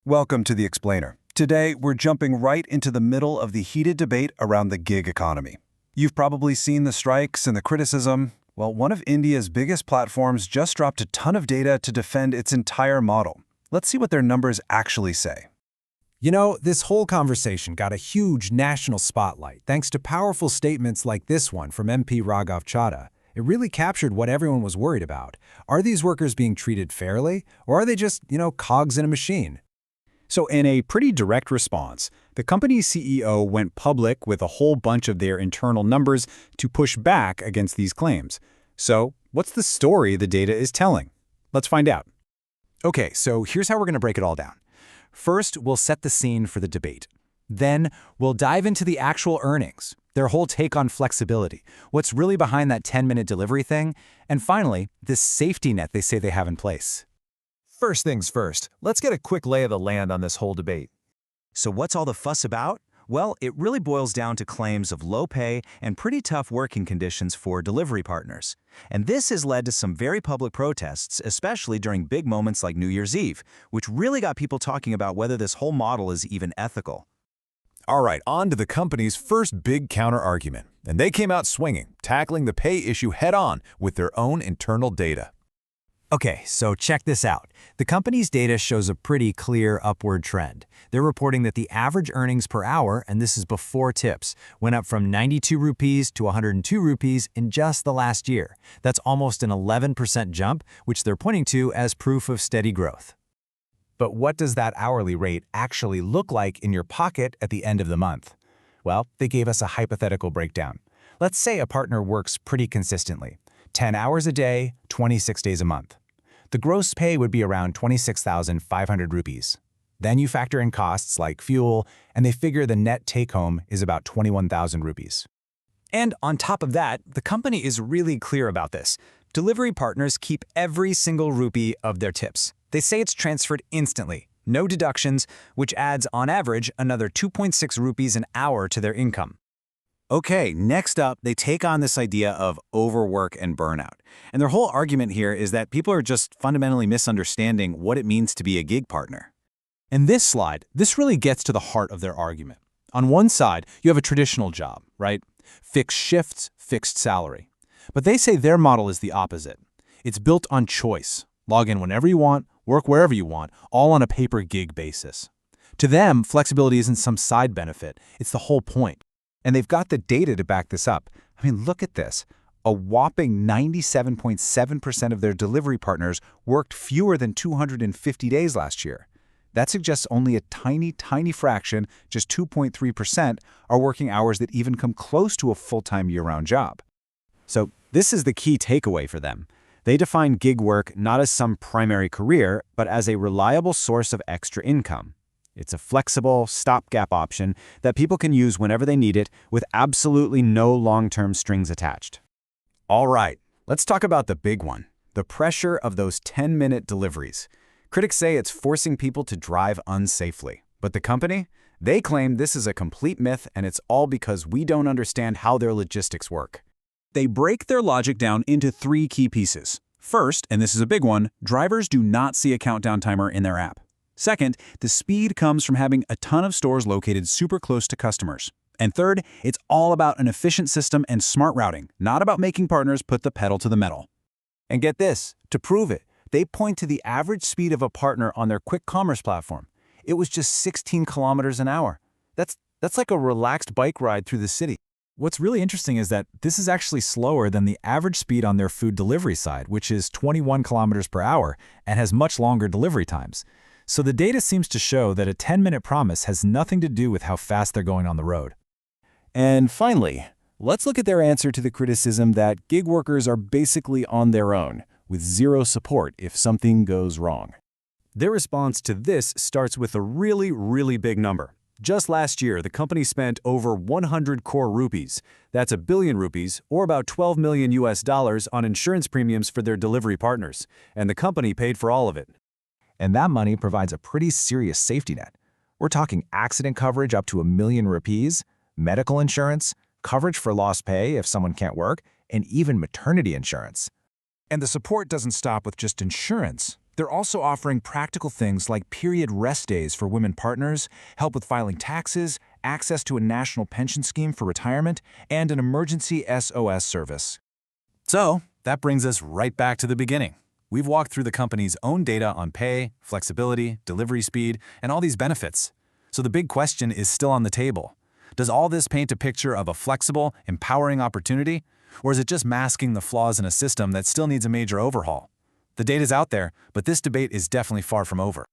Welcome to The Explainer. Today, we're jumping right into the middle of the heated debate around the gig economy. You've probably seen the strikes and the criticism. Well, one of India's biggest platforms just dropped a ton of data to defend its entire model. Let's see what their numbers actually say. You know, this whole conversation got a huge national spotlight thanks to powerful statements like this one from MP Raghav Chaddha. It really captured what everyone was worried about. Are these workers being treated fairly, or are they just, cogs in a machine? So in a pretty direct response, the company's CEO went public with a whole bunch of their internal numbers to push back against these claims. So what's the story the data is telling? Let's find out. Okay, so here's how we're going to break it all down. First, we'll set the scene for the debate. Then, we'll dive into the actual earnings, their whole take on flexibility, what's really behind that 10-minute delivery thing, and finally, this safety net they say they have in place. First things first, let's get a quick lay of the land on this whole debate. So what's all the fuss about? Well, it really boils down to claims of low pay and pretty tough working conditions for delivery partners. And this has led to some very public protests, especially during big moments like New Year's Eve, which really got people talking about whether this whole model is even ethical. All right, on to the company's first big counter-argument. And they came out swinging, tackling the pay issue head-on with their own internal data. Okay, so check this out. The company's data shows a pretty clear upward trend. They're reporting that the average earnings per hour, and this is before tips, went up from 92 rupees to 102 rupees in just the last year. That's almost an 11% jump, which they're pointing to as proof of steady growth. But what does that hourly rate actually look like in your pocket at the end of the month? Well, they gave us a hypothetical breakdown. Let's say a partner works pretty consistently, 10 hours a day, 26 days a month. The gross pay would be around 26,500 rupees. Then you factor in costs like fuel, and they figure the net take-home is about 21,000 rupees. And on top of that, the company is really clear about this. Delivery partners keep every single rupee of their tips. They say it's transferred instantly, no deductions, which adds, on average, another 2.6 rupees an hour to their income. Okay, next up, they take on this idea of overwork and burnout. And their whole argument here is that people are just fundamentally misunderstanding what it means to be a gig partner. In this slide, this really gets to the heart of their argument. On one side, you have a traditional job, right? Fixed shifts, fixed salary. But they say their model is the opposite. It's built on choice. Log in whenever you want, work wherever you want, all on a pay-per-gig basis. To them, flexibility isn't some side benefit. It's the whole point. And they've got the data to back this up. I mean, look at this. A whopping 97.7% of their delivery partners worked fewer than 250 days last year. That suggests only a tiny, tiny fraction, just 2.3%, are working hours that even come close to a full-time year-round job. So this is the key takeaway for them. They define gig work not as some primary career, but as a reliable source of extra income. It's a flexible, stopgap option that people can use whenever they need it with absolutely no long-term strings attached. All right, let's talk about the big one, the pressure of those 10-minute deliveries. Critics say it's forcing people to drive unsafely. But the company? They claim this is a complete myth and it's all because we don't understand how their logistics work. They break their logic down into three key pieces. First, and this is a big one, drivers do not see a countdown timer in their app. Second, the speed comes from having a ton of stores located super close to customers. And third, it's all about an efficient system and smart routing, not about making partners put the pedal to the metal. And get this, to prove it, they point to the average speed of a partner on their quick commerce platform. It was just 16 kilometers an hour. That's like a relaxed bike ride through the city. What's really interesting is that this is actually slower than the average speed on their food delivery side, which is 21 kilometers per hour and has much longer delivery times. So the data seems to show that a 10-minute promise has nothing to do with how fast they're going on the road. And finally, let's look at their answer to the criticism that gig workers are basically on their own, with zero support if something goes wrong. Their response to this starts with a really, really big number. Just last year, the company spent over 100 crore rupees. That's $1 billion rupees, or about $12 million on insurance premiums for their delivery partners. And the company paid for all of it. And that money provides a pretty serious safety net. We're talking accident coverage up to $1 million rupees, medical insurance, coverage for lost pay if someone can't work, and even maternity insurance. And the support doesn't stop with just insurance. They're also offering practical things like period rest days for women partners, help with filing taxes, access to a national pension scheme for retirement, and an emergency SOS service. So, that brings us right back to the beginning. We've walked through the company's own data on pay, flexibility, delivery speed, and all these benefits. So the big question is still on the table. Does all this paint a picture of a flexible, empowering opportunity? Or is it just masking the flaws in a system that still needs a major overhaul? The data's out there, but this debate is definitely far from over.